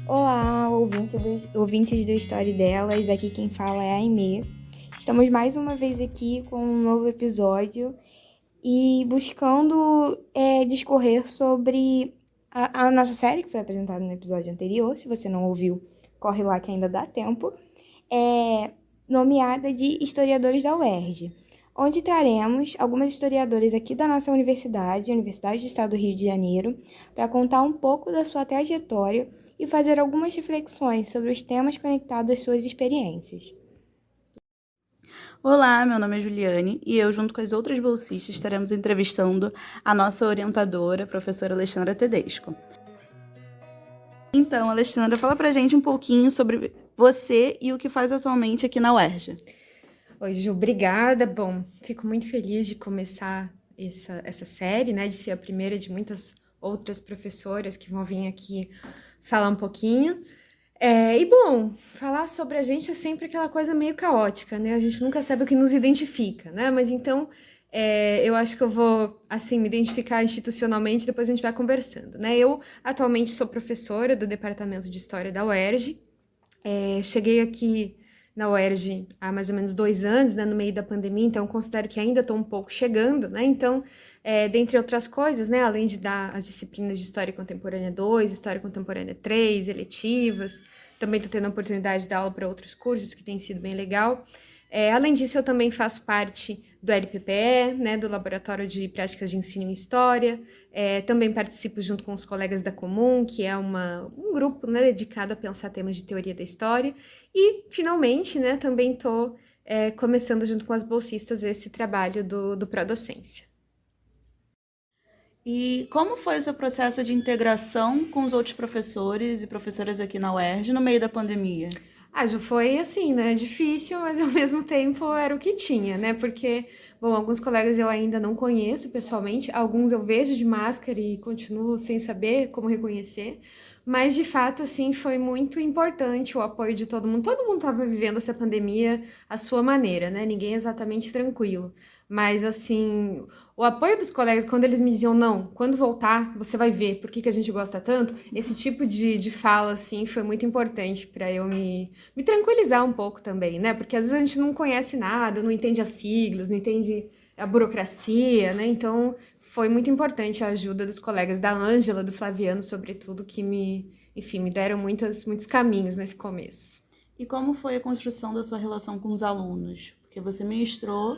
Olá, ouvintes do Story Delas, aqui quem fala é a Aimee. Estamos mais uma vez aqui com um novo episódio e buscando discorrer sobre a nossa série que foi apresentada no episódio anterior. Se você não ouviu, corre lá que ainda dá tempo. Nomeada de Historiadores da UERJ, onde traremos algumas historiadoras aqui da nossa universidade, a Universidade do Estado do Rio de Janeiro, para contar um pouco da sua trajetória e fazer algumas reflexões sobre os temas conectados às suas experiências. Olá, meu nome é Juliane e eu, junto com as outras bolsistas, estaremos entrevistando a nossa orientadora, a professora Alexandra Tedesco. Então, Alexandra, fala pra gente um pouquinho sobre você e o que faz atualmente aqui na UERJ. Oi, Ju, obrigada. Bom, fico muito feliz de começar essa série, né, de ser a primeira de muitas outras professoras que vão vir aqui falar um pouquinho. Bom, falar sobre a gente é sempre aquela coisa meio caótica, né? A gente nunca sabe o que nos identifica, né? Mas então, eu acho que eu vou, assim, me identificar institucionalmente, depois a gente vai conversando, né? Eu, atualmente, sou professora do Departamento de História da UERJ. Cheguei aqui na UERJ há mais ou menos 2 anos, né, no meio da pandemia, então considero que ainda estou um pouco chegando, né? Então, dentre outras coisas, né, além de dar as disciplinas de História Contemporânea 2, História Contemporânea 3, eletivas, também estou tendo a oportunidade de dar aula para outros cursos, que tem sido bem legal. Além disso, eu também faço parte do LPPE, né, do Laboratório de Práticas de Ensino em História. Também participo junto com os colegas da Comum, que é um grupo, né, dedicado a pensar temas de teoria da história. E, finalmente, né, também estou começando junto com as bolsistas esse trabalho do Prodocência. E como foi o seu processo de integração com os outros professores e professoras aqui na UERJ no meio da pandemia? Já foi assim, né? Difícil, mas ao mesmo tempo era o que tinha, né? Porque, bom, alguns colegas eu ainda não conheço pessoalmente, alguns eu vejo de máscara e continuo sem saber como reconhecer, mas de fato, assim, foi muito importante o apoio de todo mundo. Todo mundo estava vivendo essa pandemia à sua maneira, né? Ninguém exatamente tranquilo. Mas, assim, o apoio dos colegas, quando eles me diziam, não, quando voltar, você vai ver por que a gente gosta tanto, esse tipo de fala, assim, foi muito importante para eu me tranquilizar um pouco também, né? Porque às vezes a gente não conhece nada, não entende as siglas, não entende a burocracia, né? Então, foi muito importante a ajuda dos colegas, da Ângela, do Flaviano, sobretudo, que me deram muitos caminhos nesse começo. E como foi a construção da sua relação com os alunos? Porque você ministrou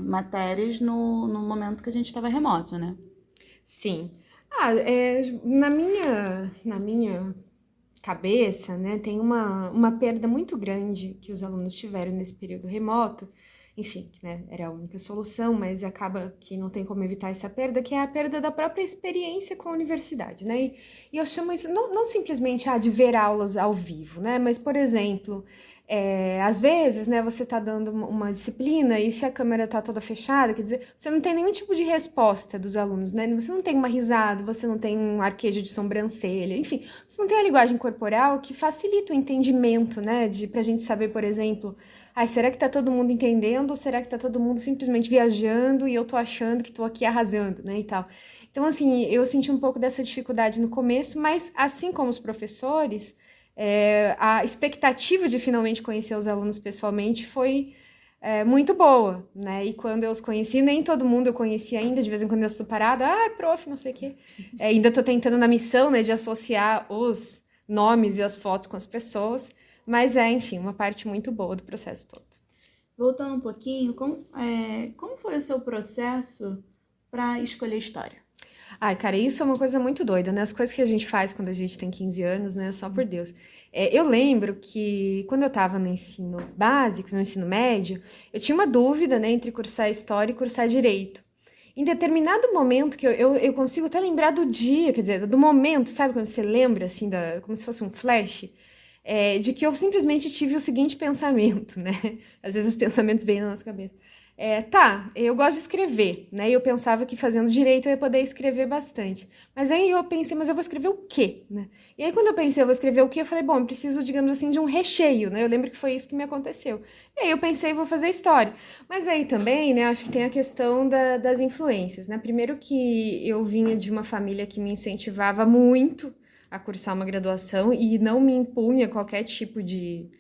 matérias no momento que a gente estava remoto, né? Sim. Na minha cabeça, né, tem uma perda muito grande que os alunos tiveram nesse período remoto. Enfim, né, era a única solução, mas acaba que não tem como evitar essa perda, que é a perda da própria experiência com a universidade, né? E eu chamo isso não simplesmente de ver aulas ao vivo, né? Mas, por exemplo, às vezes, né, você está dando uma disciplina e se a câmera está toda fechada, quer dizer, você não tem nenhum tipo de resposta dos alunos, né? Você não tem uma risada, você não tem um arquejo de sobrancelha, enfim, você não tem a linguagem corporal que facilita o entendimento, né? Pra gente saber, por exemplo, será que tá todo mundo entendendo ou será que tá todo mundo simplesmente viajando e eu tô achando que tô aqui arrasando, né, e tal. Então, assim, eu senti um pouco dessa dificuldade no começo, mas assim como os professores, a expectativa de finalmente conhecer os alunos pessoalmente foi muito boa, né? E quando eu os conheci, nem todo mundo eu conhecia ainda, de vez em quando eu estou parada, prof, não sei o quê. Ainda estou tentando na missão, né, de associar os nomes e as fotos com as pessoas, mas enfim, uma parte muito boa do processo todo. Voltando um pouquinho, como foi o seu processo para escolher história? Cara, isso é uma coisa muito doida, né? As coisas que a gente faz quando a gente tem 15 anos, né? Só por Deus. Eu lembro que quando eu estava no ensino básico, no ensino médio, eu tinha uma dúvida, né, entre cursar História e cursar Direito. Em determinado momento, que eu consigo até lembrar do dia, quer dizer, do momento, sabe? Quando você lembra, assim, como se fosse um flash, de que eu simplesmente tive o seguinte pensamento, né? Às vezes os pensamentos vêm na nossa cabeça. Eu gosto de escrever, né? E eu pensava que fazendo direito eu ia poder escrever bastante. Mas aí eu pensei, mas eu vou escrever o quê, né? E aí quando eu pensei, eu vou escrever o quê? Eu falei, bom, eu preciso, digamos assim, de um recheio, né? Eu lembro que foi isso que me aconteceu. E aí eu pensei, vou fazer história. Mas aí também, né, acho que tem a questão das influências, né? Primeiro que eu vinha de uma família que me incentivava muito a cursar uma graduação e não me impunha qualquer tipo de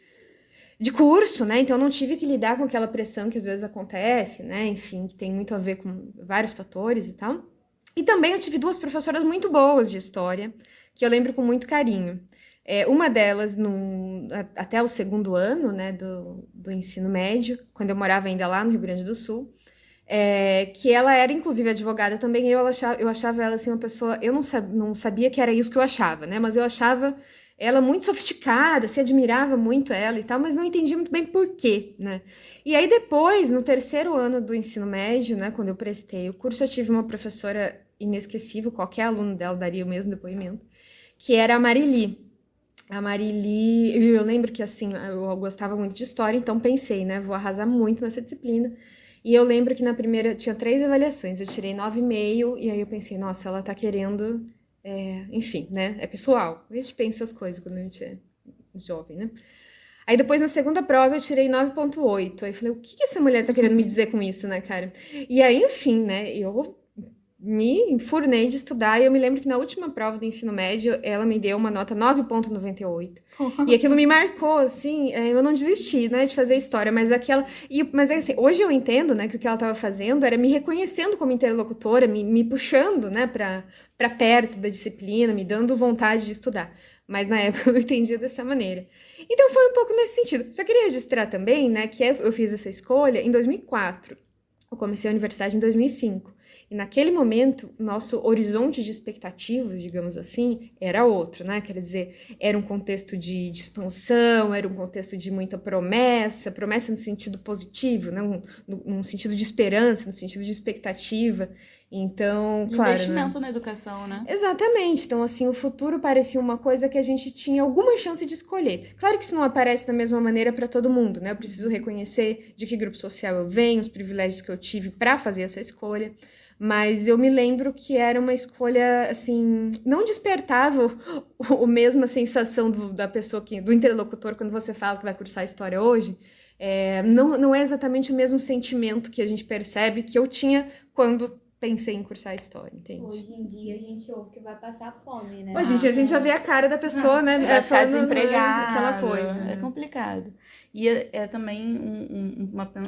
curso, né? Então eu não tive que lidar com aquela pressão que às vezes acontece, né? Enfim, que tem muito a ver com vários fatores e tal. E também eu tive 2 professoras muito boas de história, que eu lembro com muito carinho. Uma delas, até o 2º ano, né, do ensino médio, quando eu morava ainda lá no Rio Grande do Sul, que ela era, inclusive, advogada também, e eu achava ela, assim, uma pessoa... Eu não sabia que era isso que eu achava, né? Mas eu achava ela muito sofisticada, se admirava muito ela e tal, mas não entendia muito bem por quê, né? E aí depois, no 3º ano do ensino médio, né, quando eu prestei o curso, eu tive uma professora inesquecível, qualquer aluno dela daria o mesmo depoimento, que era a Marili. A Marili, eu lembro que, assim, eu gostava muito de história, então pensei, né, vou arrasar muito nessa disciplina. E eu lembro que na primeira, tinha 3 avaliações, eu tirei 9,5, e aí eu pensei, nossa, ela tá querendo... enfim, né? É pessoal. A gente pensa essas coisas quando a gente é jovem, né? Aí depois, na segunda prova, eu tirei 9,8. Aí eu falei, o que essa mulher tá querendo me dizer com isso, né, cara? E aí, enfim, né? Eu me enfurnei de estudar e eu me lembro que na última prova do ensino médio, ela me deu uma nota 9,98. E aquilo me marcou, assim, eu não desisti, né, de fazer história, mas mas assim, hoje eu entendo, né, que o que ela estava fazendo era me reconhecendo como interlocutora, me puxando, né, para perto da disciplina, me dando vontade de estudar. Mas na época eu não entendia dessa maneira. Então foi um pouco nesse sentido. Só queria registrar também, né, que eu fiz essa escolha em 2004. Eu comecei a universidade em 2005. E naquele momento, nosso horizonte de expectativas, digamos assim, era outro, né? Quer dizer, era um contexto de expansão, era um contexto de muita promessa no sentido positivo, né? Num sentido de esperança, no sentido de expectativa. Então, de claro, investimento, né? na educação, né? Exatamente. Então, assim, o futuro parecia uma coisa que a gente tinha alguma chance de escolher. Claro que isso não aparece da mesma maneira para todo mundo, né? Eu preciso reconhecer de que grupo social eu venho, os privilégios que eu tive para fazer essa escolha. Mas eu me lembro que era uma escolha, assim, não despertava a mesma sensação da pessoa, do interlocutor, quando você fala que vai cursar história hoje. Não é exatamente o mesmo sentimento que a gente percebe que eu tinha quando pensei em cursar história, entende? Hoje em dia a gente ouve que vai passar fome, né? Hoje em dia a gente já vê a cara da pessoa, né? Vai ficar Falando desempregado, aquela coisa. É complicado. E é também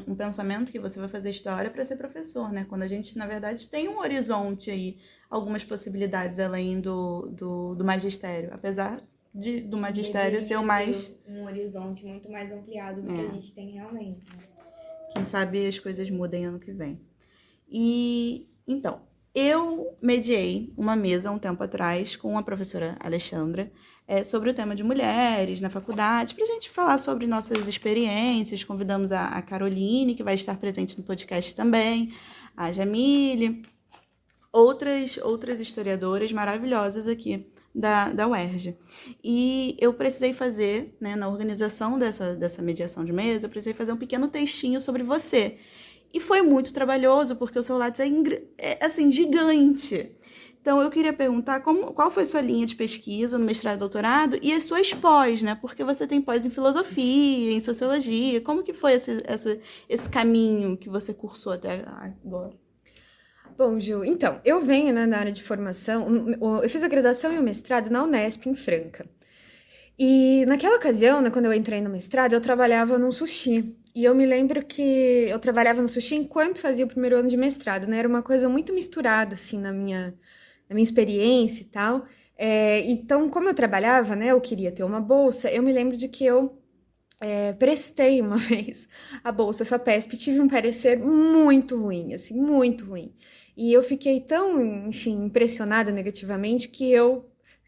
um pensamento que você vai fazer história para ser professor, né? Quando a gente, na verdade, tem um horizonte aí, algumas possibilidades além do magistério. Apesar do magistério ser o mais... Um horizonte muito mais ampliado do que a gente tem realmente. Quem sabe as coisas mudem ano que vem. E, então, eu mediei uma mesa um tempo atrás com a professora Alexandra sobre o tema de mulheres na faculdade, para a gente falar sobre nossas experiências. Convidamos a Caroline, que vai estar presente no podcast também, a Jamile, outras historiadoras maravilhosas aqui da UERJ. E eu precisei fazer, né, na organização dessa mediação de mesa, eu precisei fazer um pequeno textinho sobre você. E foi muito trabalhoso, porque o seu Lattes é assim, gigante. Então, eu queria perguntar qual foi sua linha de pesquisa no mestrado e doutorado e as suas pós, né? Porque você tem pós em filosofia, em sociologia. Como que foi esse caminho que você cursou até agora? Bom, Ju, então, eu venho, né, na área de formação, eu fiz a graduação e o mestrado na Unesp, em Franca. E naquela ocasião, né, quando eu entrei no mestrado, eu trabalhava num sushi. E eu me lembro que eu trabalhava no sushi enquanto fazia o primeiro ano de mestrado, né? Era uma coisa muito misturada, assim, na minha experiência e tal. Então, como eu trabalhava, né, eu queria ter uma bolsa, eu me lembro de que eu prestei uma vez a bolsa FAPESP e tive um parecer muito ruim, assim, muito ruim. E eu fiquei tão, enfim, impressionada negativamente que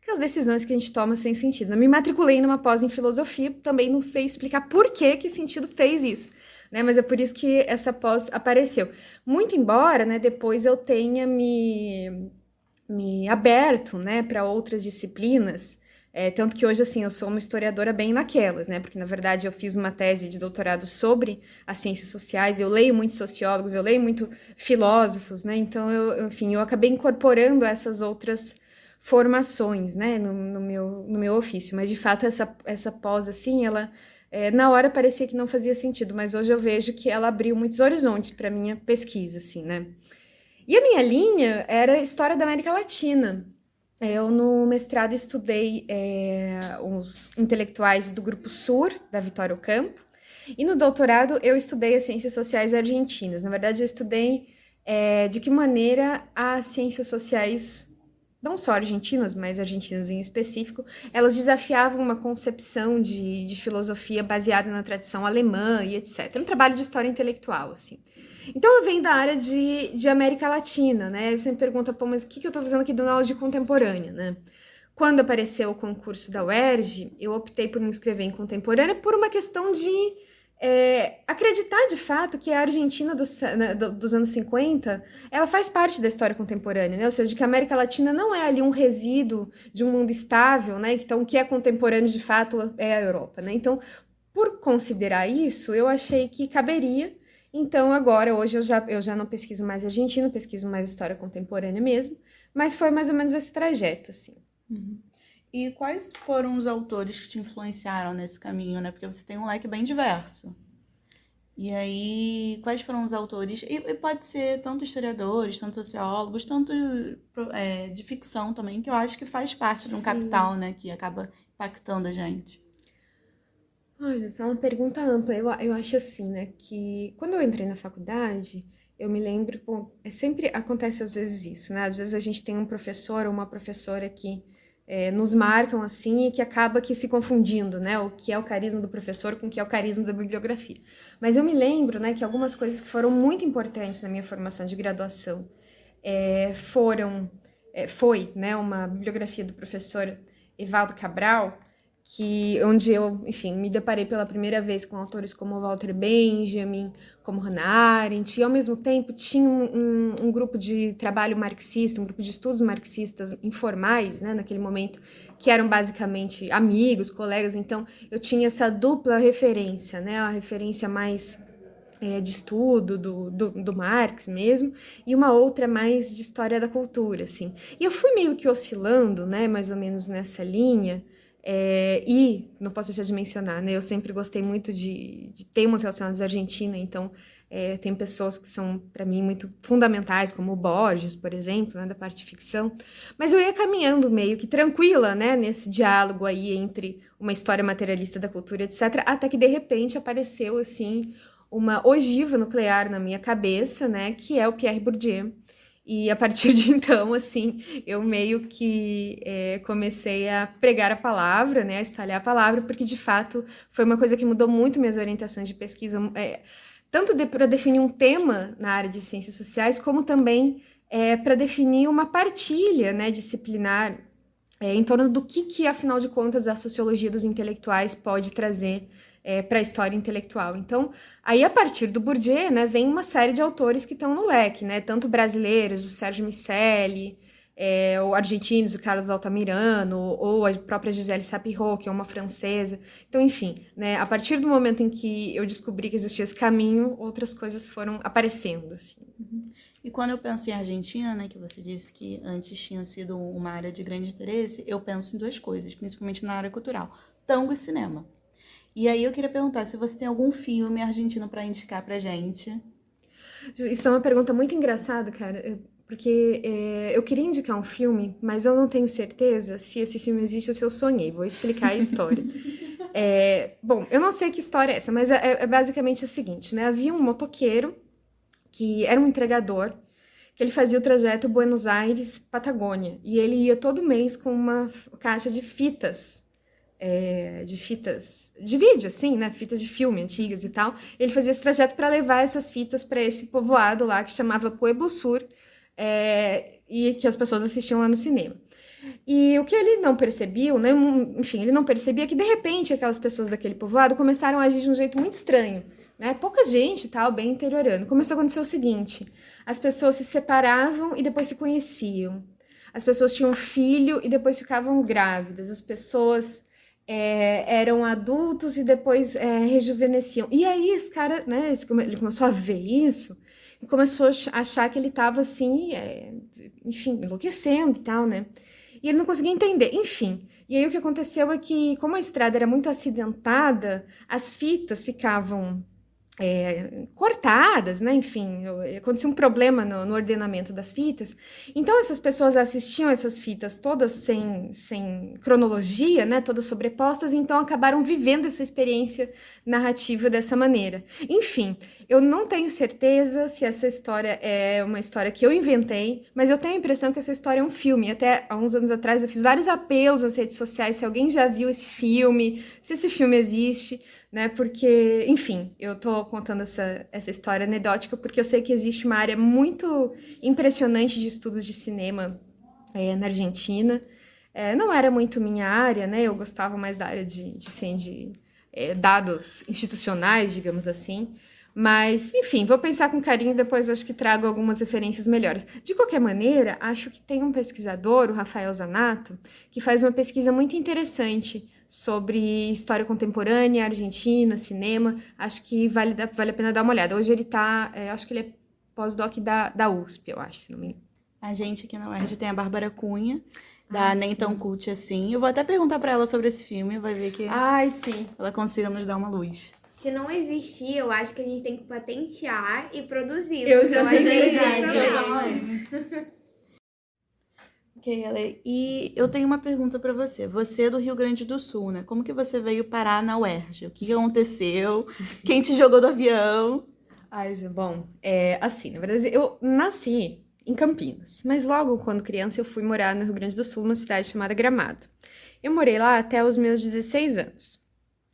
aquelas decisões que a gente toma sem sentido. Eu me matriculei numa pós em filosofia, também não sei explicar por que sentido fez isso, né? Mas é por isso que essa pós apareceu. Muito embora, né, depois eu tenha me aberto, né, para outras disciplinas, tanto que hoje, assim, eu sou uma historiadora bem naquelas, né, porque, na verdade, eu fiz uma tese de doutorado sobre as ciências sociais, eu leio muitos sociólogos, eu leio muito filósofos, né, então, eu acabei incorporando essas outras formações, né, no meu ofício, mas, de fato, essa pós, assim, ela, na hora parecia que não fazia sentido, mas hoje eu vejo que ela abriu muitos horizontes para minha pesquisa, assim, né. E a minha linha era História da América Latina. Eu, no mestrado, estudei os intelectuais do Grupo Sur, da Vitória Ocampo, e no doutorado eu estudei as ciências sociais argentinas. Na verdade, eu estudei de que maneira as ciências sociais, não só argentinas, mas argentinas em específico, elas desafiavam uma concepção de filosofia baseada na tradição alemã e etc. É um trabalho de história intelectual, assim. Então, eu venho da área de América Latina, né? Eu sempre pergunto, pô, mas o que eu tô fazendo aqui dando aula de contemporânea, né? Quando apareceu o concurso da UERJ, eu optei por me inscrever em contemporânea por uma questão de acreditar de fato que a Argentina dos anos 50, ela faz parte da história contemporânea, né? Ou seja, que a América Latina não é ali um resíduo de um mundo estável, né? Então, o que é contemporâneo de fato é a Europa, né? Então, por considerar isso, eu achei que caberia. Então, agora, hoje, eu já não pesquiso mais Argentina, pesquiso mais história contemporânea mesmo, mas foi mais ou menos esse trajeto, assim. Uhum. E quais foram os autores que te influenciaram nesse caminho, né? Porque você tem um leque bem diverso. E aí, quais foram os autores? E pode ser tanto historiadores, tanto sociólogos, tanto de ficção também, que eu acho que faz parte de um capital, né? Que acaba impactando a gente. Olha, é uma pergunta ampla. Eu acho assim, né, que quando eu entrei na faculdade, eu me lembro, bom, sempre acontece às vezes isso, né? Às vezes a gente tem um professor ou uma professora que nos marcam assim e que acaba que se confundindo, né? O que é o carisma do professor com o que é o carisma da bibliografia. Mas eu me lembro, né, que algumas coisas que foram muito importantes na minha formação de graduação foi, né, uma bibliografia do professor Evaldo Cabral, onde eu, enfim, me deparei pela primeira vez com autores como Walter Benjamin, como Hannah Arendt, e ao mesmo tempo tinha um grupo de trabalho marxista, um grupo de estudos marxistas informais, né, naquele momento, que eram basicamente amigos, colegas, então eu tinha essa dupla referência, né, a referência mais de estudo do Marx mesmo, e uma outra mais de história da cultura, assim. E eu fui meio que oscilando, né, mais ou menos nessa linha. E não posso deixar de mencionar, né? Eu sempre gostei muito de temas relacionados à Argentina, então tem pessoas que são, para mim, muito fundamentais, como o Borges, por exemplo, né, da parte de ficção. Mas eu ia caminhando meio que tranquila, né, nesse diálogo aí entre uma história materialista da cultura, etc., até que, de repente, apareceu, assim, uma ogiva nuclear na minha cabeça, né, que é o Pierre Bourdieu. E a partir de então, assim, eu meio que comecei a pregar a palavra, né, a espalhar a palavra, porque de fato foi uma coisa que mudou muito minhas orientações de pesquisa, tanto para definir um tema na área de ciências sociais, como também para definir uma partilha, né, disciplinar em torno do que, afinal de contas, a sociologia dos intelectuais pode trazer para a história intelectual. Então, aí a partir do Bourdieu, né, vem uma série de autores que estão no leque, né, tanto brasileiros, o Sérgio Miceli, ou argentinos, o Carlos Altamirano, ou a própria Gisèle Sapiro, que é uma francesa. Então, enfim, né, a partir do momento em que eu descobri que existia esse caminho, outras coisas foram aparecendo, assim. E quando eu penso em Argentina, né, que você disse que antes tinha sido uma área de grande interesse, eu penso em duas coisas, principalmente na área cultural: tango e cinema. E aí eu queria perguntar se você tem algum filme argentino para indicar pra gente. Isso é uma pergunta muito engraçada, cara, porque eu queria indicar um filme, mas eu não tenho certeza se esse filme existe ou se eu sonhei. Vou explicar a história. Bom, eu não sei que história é essa, mas é basicamente o seguinte, né? Havia um motoqueiro que era um entregador, que ele fazia o trajeto Buenos Aires-Patagônia, e ele ia todo mês com uma caixa de fitas de vídeo, assim, né? Fitas de filme antigas e tal. Ele fazia esse trajeto para levar essas fitas para esse povoado lá que chamava Pueblo Sur, e que as pessoas assistiam lá no cinema. E o que ele não percebia, né? Enfim, ele não percebia que de repente aquelas pessoas daquele povoado começaram a agir de um jeito muito estranho, né? Pouca gente, tal, bem interiorano. Começou a acontecer o seguinte: as pessoas se separavam e depois se conheciam. As pessoas tinham filho e depois ficavam grávidas. As pessoas eram adultos e depois rejuvenesciam. E aí esse cara, né, ele começou a ver isso e começou a achar que ele estava assim, enfim, enlouquecendo e tal, né? E ele não conseguia entender, enfim. E aí o que aconteceu é que, como a estrada era muito acidentada, as fitas ficavam cortadas, né? Enfim, acontecia um problema no ordenamento das fitas. Então, essas pessoas assistiam essas fitas todas sem cronologia, né? Todas sobrepostas, então acabaram vivendo essa experiência narrativa dessa maneira. Enfim, eu não tenho certeza se essa história é uma história que eu inventei, mas eu tenho a impressão que essa história é um filme. Até há uns anos atrás eu fiz vários apelos nas redes sociais se alguém já viu esse filme, se esse filme existe, né? Porque, enfim, eu tô contando essa história anedótica porque eu sei que existe uma área muito impressionante de estudos de cinema na Argentina. Não era muito minha área, né? Eu gostava mais da área de dados institucionais, digamos assim. Mas, enfim, vou pensar com carinho e depois acho que trago algumas referências melhores. De qualquer maneira, acho que tem um pesquisador, o Rafael Zanato, que faz uma pesquisa muito interessante sobre história contemporânea, Argentina, cinema. Acho que vale a pena dar uma olhada. Hoje ele acho que ele é pós-doc da USP, eu acho, se não me engano. A gente aqui na UERJ tem a Bárbara Cunha, da Nem Tão Cult Assim. Eu vou até perguntar pra ela sobre esse filme, vai ver que Sim. ela consiga nos dar uma luz. Se não existir, eu acho que a gente tem que patentear e produzir. Eu já achei isso também. Ok, Ale. E eu tenho uma pergunta pra você. Você é do Rio Grande do Sul, né? Como que você veio parar na UERJ? O que aconteceu? Quem te jogou do avião? Bom, assim, na verdade, eu nasci em Campinas, mas logo quando criança eu fui morar no Rio Grande do Sul, numa cidade chamada Gramado. Eu morei lá até os meus 16 anos,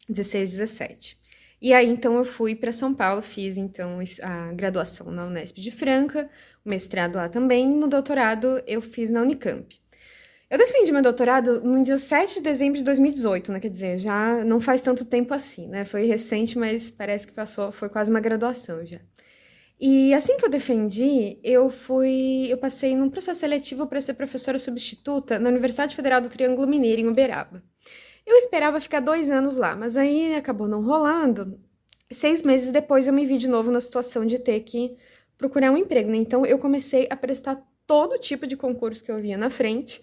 16, 17. E aí, então, eu fui para São Paulo, fiz, então, a graduação na Unesp de Franca, o mestrado lá também, e no doutorado eu fiz na Unicamp. Eu defendi meu doutorado no dia 7 de dezembro de 2018, né? Quer dizer, já não faz tanto tempo assim, né? Foi recente, mas parece que foi quase uma graduação já. E assim que eu defendi, eu passei num processo seletivo para ser professora substituta na Universidade Federal do Triângulo Mineiro, em Uberaba. Eu esperava ficar 2 anos lá, mas aí acabou não rolando. 6 meses depois eu me vi de novo na situação de ter que procurar um emprego, né? Então eu comecei a prestar todo tipo de concurso que eu via na frente.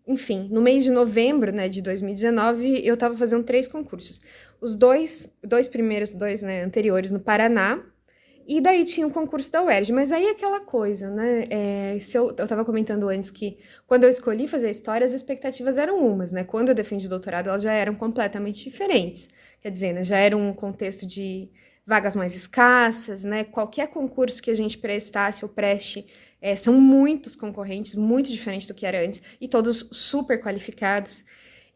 Enfim, no mês de novembro, né, de 2019, eu estava fazendo 3 concursos. Os dois primeiros, né, anteriores no Paraná, e daí tinha o concurso da UERJ. Mas aí aquela coisa, né, eu estava comentando antes que quando eu escolhi fazer a história, as expectativas eram umas, né? Quando eu defendi o doutorado, elas já eram completamente diferentes. Quer dizer, né, já era um contexto de vagas mais escassas, né? Qualquer concurso que a gente prestasse ou preste, são muitos concorrentes, muito diferente do que era antes, e todos super qualificados.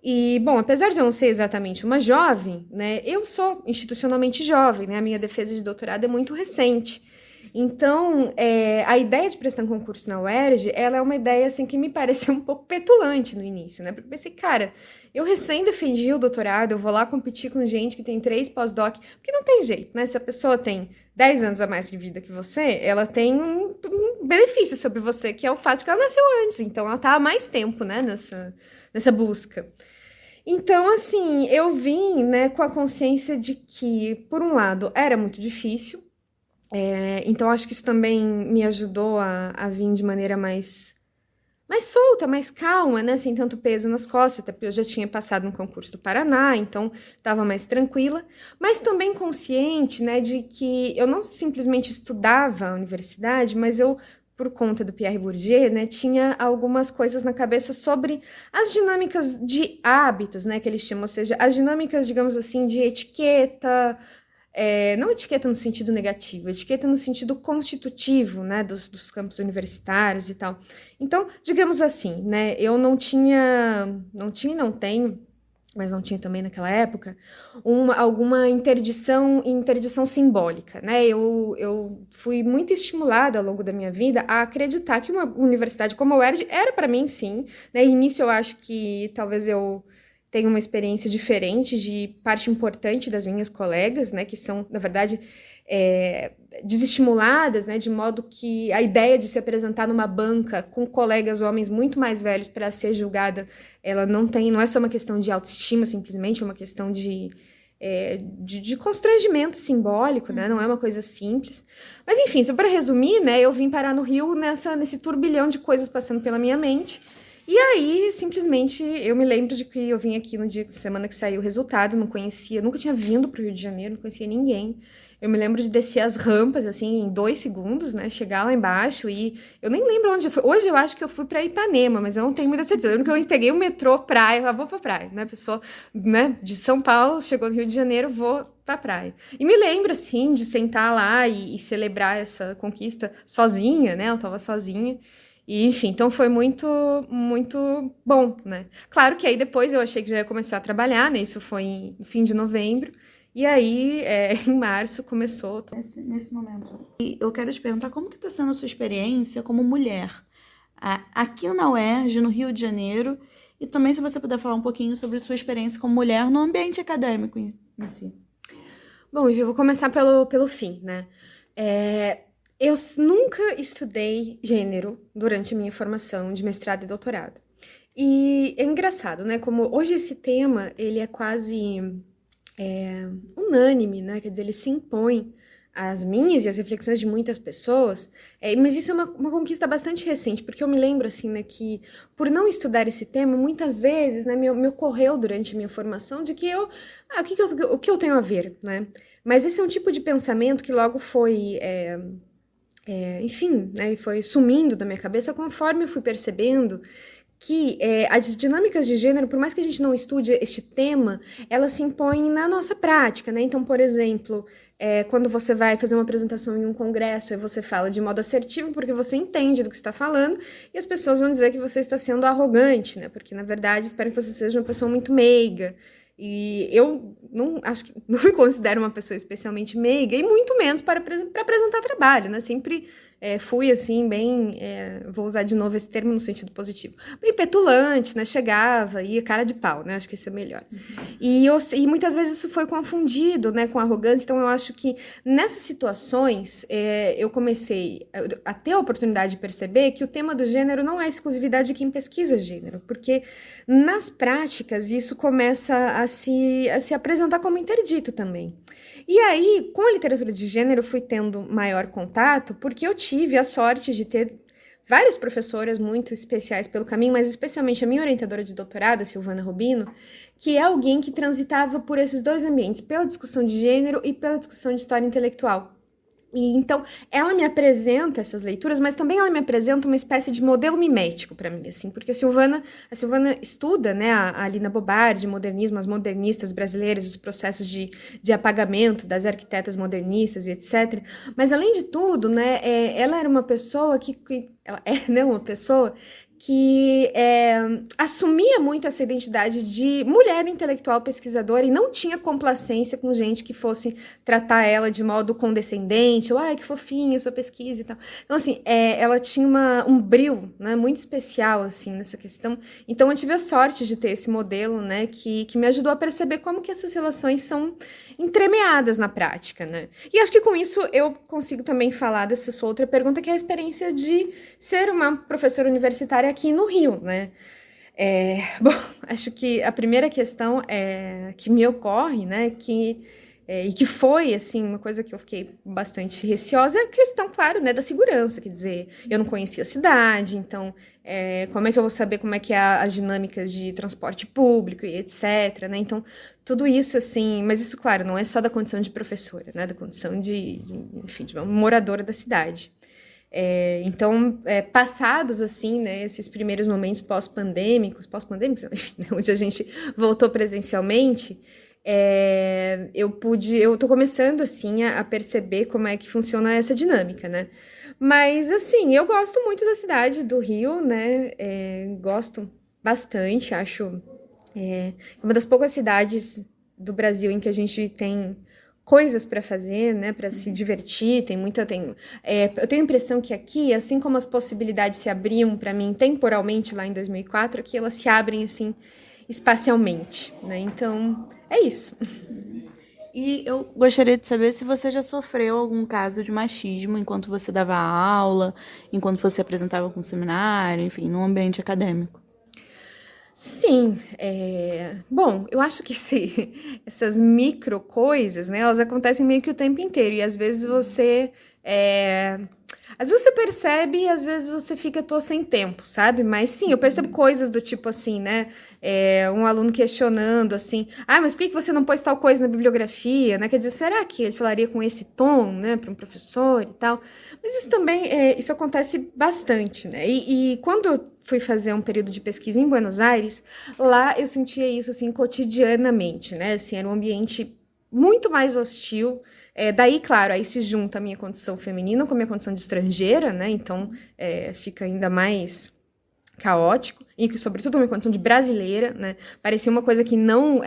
E, bom, apesar de eu não ser exatamente uma jovem, né, eu sou institucionalmente jovem, né? A minha defesa de doutorado é muito recente. Então, a ideia de prestar um concurso na UERJ, ela é uma ideia, assim, que me pareceu um pouco petulante no início, né? Porque eu pensei, cara, eu recém defendi o doutorado, eu vou lá competir com gente que tem 3 pós-doc, porque não tem jeito, né? Se a pessoa tem 10 anos a mais de vida que você, ela tem um benefício sobre você, que é o fato de que ela nasceu antes, então ela tá há mais tempo, né, nessa busca. Então, assim, eu vim, né, com a consciência de que, por um lado, era muito difícil, então acho que isso também me ajudou a vir de maneira mais solta, mais calma, né, sem tanto peso nas costas, até porque eu já tinha passado no concurso do Paraná, então estava mais tranquila, mas também consciente, né, de que eu não simplesmente estudava a universidade, mas eu, por conta do Pierre Bourdieu, né, tinha algumas coisas na cabeça sobre as dinâmicas de hábitos, né, que eles chamam, ou seja, as dinâmicas, digamos assim, de etiqueta, não etiqueta no sentido negativo, etiqueta no sentido constitutivo, né, dos campos universitários e tal. Então, digamos assim, né, eu não tenho, mas não tinha também naquela época, alguma interdição simbólica, né? Eu fui muito estimulada ao longo da minha vida a acreditar que uma universidade como a UERJ era para mim, sim, né? Início eu acho que talvez eu tenha uma experiência diferente de parte importante das minhas colegas, né? Que são, na verdade, desestimuladas, né? De modo que a ideia de se apresentar numa banca com colegas homens muito mais velhos para ser julgada, ela não é só uma questão de autoestima, simplesmente, é uma questão de constrangimento simbólico, né? Não é uma coisa simples. Mas, enfim, só para resumir, né? Eu vim parar no Rio nesse turbilhão de coisas passando pela minha mente. E aí, simplesmente, eu me lembro de que eu vim aqui no dia de semana que saiu o resultado, não conhecia, nunca tinha vindo pro Rio de Janeiro, não conhecia ninguém. Eu me lembro de descer as rampas, assim, em 2 segundos, né? Chegar lá embaixo e... Eu nem lembro onde eu fui. Hoje eu acho que eu fui pra Ipanema, mas eu não tenho muita certeza. Eu lembro que eu peguei o metrô, praia, eu vou pra praia, né? Pessoa, né, de São Paulo, chegou no Rio de Janeiro, vou pra praia. E me lembro, assim, de sentar lá e celebrar essa conquista sozinha, né? Eu tava sozinha. E, enfim, então foi muito, muito bom, né? Claro que aí depois eu achei que já ia começar a trabalhar, né? Isso foi em fim de novembro. E aí, em março, começou. Nesse momento. E eu quero te perguntar como que está sendo a sua experiência como mulher aqui na UERJ, no Rio de Janeiro, e também se você puder falar um pouquinho sobre sua experiência como mulher no ambiente acadêmico em si. Bom, eu vou começar pelo fim, né? Eu nunca estudei gênero durante a minha formação de mestrado e doutorado. E é engraçado, né? Como hoje esse tema, ele é quase unânime, né? Quer dizer, ele se impõe às minhas e às reflexões de muitas pessoas, mas isso é uma conquista bastante recente, porque eu me lembro, assim, né, que por não estudar esse tema, muitas vezes, né, me ocorreu durante a minha formação de que o que eu tenho a ver, né? Mas esse é um tipo de pensamento que logo foi... enfim, né, foi sumindo da minha cabeça conforme eu fui percebendo que as dinâmicas de gênero, por mais que a gente não estude este tema, elas se impõem na nossa prática, né? Então, por exemplo, quando você vai fazer uma apresentação em um congresso e você fala de modo assertivo porque você entende do que está falando, e as pessoas vão dizer que você está sendo arrogante, né? Porque, na verdade, esperam que você seja uma pessoa muito meiga. E eu acho que não me considero uma pessoa especialmente meiga, e muito menos para apresentar trabalho, né? Sempre fui, assim, bem... vou usar de novo esse termo no sentido positivo. Bem petulante, né? Chegava, ia cara de pau, né? Acho que esse é melhor. E muitas vezes isso foi confundido, né, com arrogância. Então, eu acho que nessas situações, eu comecei a ter a oportunidade de perceber que o tema do gênero não é exclusividade de quem pesquisa gênero, porque nas práticas isso começa a se apresentar como interdito também. E aí, com a literatura de gênero, eu fui tendo maior contato, porque eu tive a sorte de ter várias professoras muito especiais pelo caminho, mas especialmente a minha orientadora de doutorado, a Silvana Rubino, que é alguém que transitava por esses dois ambientes, pela discussão de gênero e pela discussão de história intelectual. E então, ela me apresenta essas leituras, mas também ela me apresenta uma espécie de modelo mimético para mim, assim, porque a Silvana estuda, né, a Lina Bobardi, modernismo, as modernistas brasileiras, os processos de apagamento das arquitetas modernistas e etc. Mas, além de tudo, né, ela era uma pessoa ela é, né, uma pessoa que assumia muito essa identidade de mulher intelectual pesquisadora e não tinha complacência com gente que fosse tratar ela de modo condescendente, ou, ai, que fofinha sua pesquisa e tal. Então, assim, ela tinha um brio, né, muito especial, assim, nessa questão. Então, eu tive a sorte de ter esse modelo, né, que me ajudou a perceber como que essas relações são entremeadas na prática, né? E acho que com isso eu consigo também falar dessa sua outra pergunta, que é a experiência de ser uma professora universitária aqui no Rio, né? Bom, acho que a primeira questão que me ocorre, né, e que foi, assim, uma coisa que eu fiquei bastante receosa, é a questão, claro, né, da segurança, quer dizer, eu não conhecia a cidade, então, como é que eu vou saber como é que é as dinâmicas de transporte público e etc, né, então, tudo isso, assim, mas isso, claro, não é só da condição de professora, né, da condição enfim, de uma moradora da cidade. Então, passados, assim, né, esses primeiros momentos pós-pandêmicos, enfim, né, onde a gente voltou presencialmente, eu tô começando, assim, a perceber como é que funciona essa dinâmica, né? Mas, assim, eu gosto muito da cidade do Rio, né? Gosto bastante, acho uma das poucas cidades do Brasil em que a gente tem coisas para fazer, né, para se divertir, eu tenho a impressão que aqui, assim como as possibilidades se abriam para mim temporalmente lá em 2004, aqui elas se abrem, assim, espacialmente, né, então, é isso. E eu gostaria de saber se você já sofreu algum caso de machismo enquanto você dava aula, enquanto você apresentava com seminário, enfim, no ambiente acadêmico. Sim, bom, eu acho que essas micro coisas, né, elas acontecem meio que o tempo inteiro, e às vezes você Às vezes você percebe e às vezes você fica, tô sem tempo, sabe? Mas sim, eu percebo coisas do tipo assim, né? Um aluno questionando assim, mas por que você não pôs tal coisa na bibliografia, né? Quer dizer, será que ele falaria com esse tom, né, para um professor e tal? Mas isso também, isso acontece bastante, né? E quando eu fui fazer um período de pesquisa em Buenos Aires, lá eu sentia isso, assim, cotidianamente, né? Assim, era um ambiente muito mais hostil. Daí, claro, aí se junta a minha condição feminina com a minha condição de estrangeira, né? Então, fica ainda mais caótico, e que, sobretudo, a minha condição de brasileira, né? Parecia uma coisa que não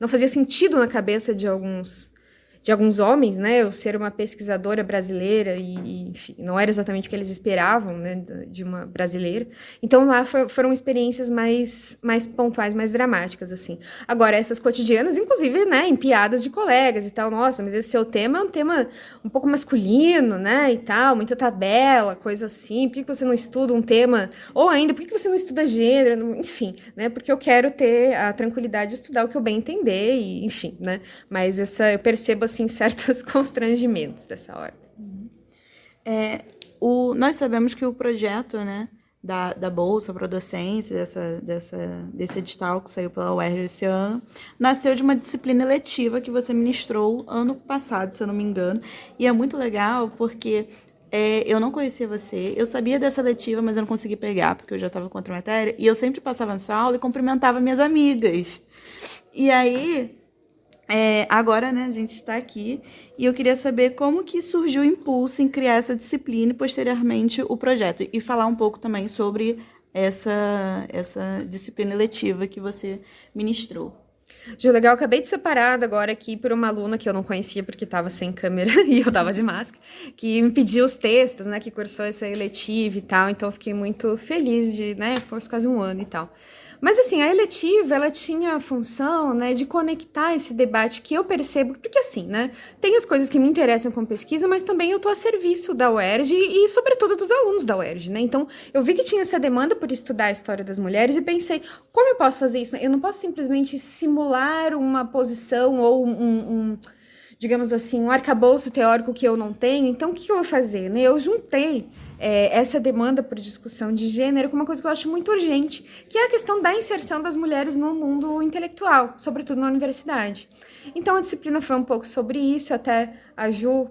fazia sentido na cabeça de alguns homens, né? Eu ser uma pesquisadora brasileira e, enfim, não era exatamente o que eles esperavam, né, de uma brasileira. Então, lá foram experiências mais pontuais, mais dramáticas, assim. Agora, essas cotidianas, inclusive, né, em piadas de colegas e tal, nossa, mas esse seu tema é um tema um pouco masculino, né, e tal, muita tabela, coisa assim, por que você não estuda um tema, ou ainda, por que você não estuda gênero, enfim, né, porque eu quero ter a tranquilidade de estudar o que eu bem entender, e, enfim, né, mas eu percebo, assim, certos constrangimentos dessa ordem. Nós sabemos que o projeto, né, da Bolsa para a Docência, desse edital que saiu pela UERJ esse ano, nasceu de uma disciplina eletiva que você ministrou ano passado, se eu não me engano, e é muito legal porque eu não conhecia você, eu sabia dessa letiva, mas eu não consegui pegar, porque eu já estava com outra matéria, e eu sempre passava na sua aula e cumprimentava minhas amigas. E aí... agora, né, a gente está aqui e eu queria saber como que surgiu o impulso em criar essa disciplina e, posteriormente, o projeto. E falar um pouco também sobre essa disciplina eletiva que você ministrou. Ju, legal, eu acabei de ser parada agora aqui por uma aluna que eu não conhecia porque estava sem câmera e eu estava de máscara, que me pediu os textos, né, que cursou essa eletiva e tal, então eu fiquei muito feliz de, né, foi quase um ano e tal. Mas, assim, a eletiva, ela tinha a função, né, de conectar esse debate que eu percebo, porque, assim, né, tem as coisas que me interessam com pesquisa, mas também eu estou a serviço da UERJ e, sobretudo, dos alunos da UERJ, né? Então, eu vi que tinha essa demanda por estudar a história das mulheres e pensei, como eu posso fazer isso? Eu não posso simplesmente simular uma posição ou digamos assim, um arcabouço teórico que eu não tenho. Então, o que eu vou fazer, né? Eu juntei essa demanda por discussão de gênero com uma coisa que eu acho muito urgente, que é a questão da inserção das mulheres no mundo intelectual, sobretudo na universidade. Então, a disciplina foi um pouco sobre isso, até a Ju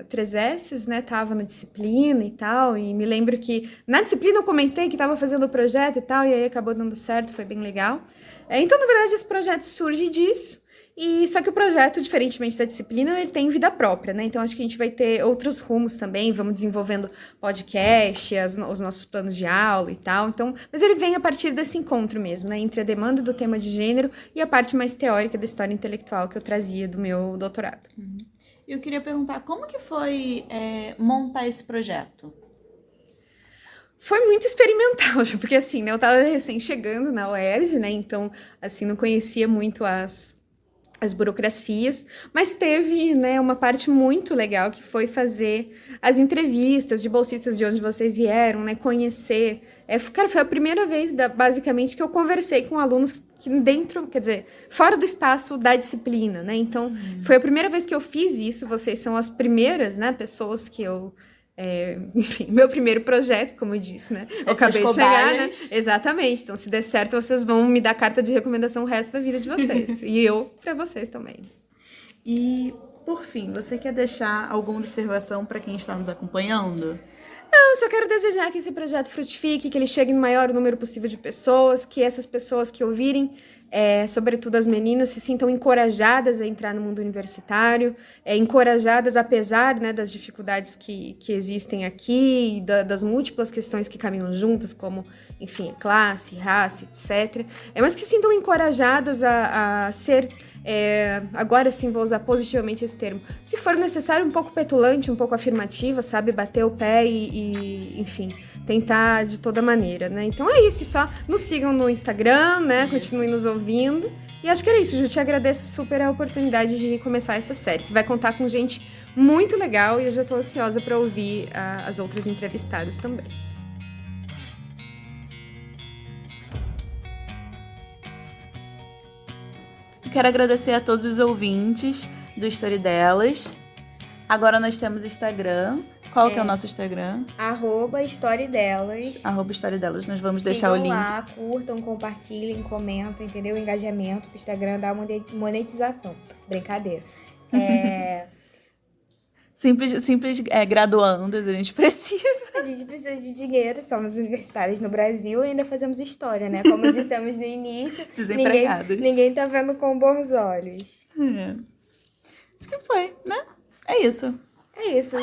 3S, né, estava na disciplina e tal, e me lembro que na disciplina eu comentei que estava fazendo o projeto e tal, e aí acabou dando certo, foi bem legal. Então, na verdade, esse projeto surge disso. Só que o projeto, diferentemente da disciplina, ele tem vida própria, né? Então, acho que a gente vai ter outros rumos também, vamos desenvolvendo podcast, os nossos planos de aula e tal. Então, mas ele vem a partir desse encontro mesmo, né? Entre a demanda do tema de gênero e a parte mais teórica da história intelectual que eu trazia do meu doutorado. Eu queria perguntar, como que foi montar esse projeto? Foi muito experimental, porque assim, né, eu estava recém chegando na UERJ, né? Então, assim, não conhecia muito as burocracias, mas teve, né, uma parte muito legal que foi fazer as entrevistas de bolsistas de onde vocês vieram, né, conhecer. Cara, foi a primeira vez, basicamente, que eu conversei com alunos que dentro, quer dizer, fora do espaço da disciplina, né, então foi a primeira vez que eu fiz isso, vocês são as primeiras, né, pessoas que eu... enfim, meu primeiro projeto, como eu disse, né? Eu acabei de chegar, né? Exatamente. Então, se der certo, vocês vão me dar carta de recomendação o resto da vida de vocês. E eu para vocês também. E, por fim, você quer deixar alguma observação para quem está nos acompanhando? Não, eu só quero desejar que esse projeto frutifique, que ele chegue no maior número possível de pessoas, que essas pessoas que ouvirem, sobretudo as meninas, se sintam encorajadas a entrar no mundo universitário, encorajadas apesar, né, das dificuldades que existem aqui, das múltiplas questões que caminham juntas, como, enfim, classe, raça, etc. Mas que se sintam encorajadas a ser... agora sim vou usar positivamente esse termo, se for necessário um pouco petulante, um pouco afirmativa, sabe, bater o pé e enfim, tentar de toda maneira, né, então é isso, só nos sigam no Instagram, né, continuem nos ouvindo, e acho que era isso, Ju, te agradeço super a oportunidade de começar essa série, que vai contar com gente muito legal, e eu já tô ansiosa para ouvir as outras entrevistadas também. Quero agradecer a todos os ouvintes do Story Delas. Agora nós temos Instagram, Qual que é o nosso Instagram? @História Delas. @História Delas. Nós vamos deixar o link. Lá, curtam, compartilhem, comentem, entendeu? Engajamento pro Instagram dar monetização. Brincadeira. Simples graduandas, a gente precisa. A gente precisa de dinheiro, somos universitários no Brasil e ainda fazemos história, né? Como dissemos no início, Desempregadas. ninguém tá vendo com bons olhos. Acho que foi, né? É isso. É isso.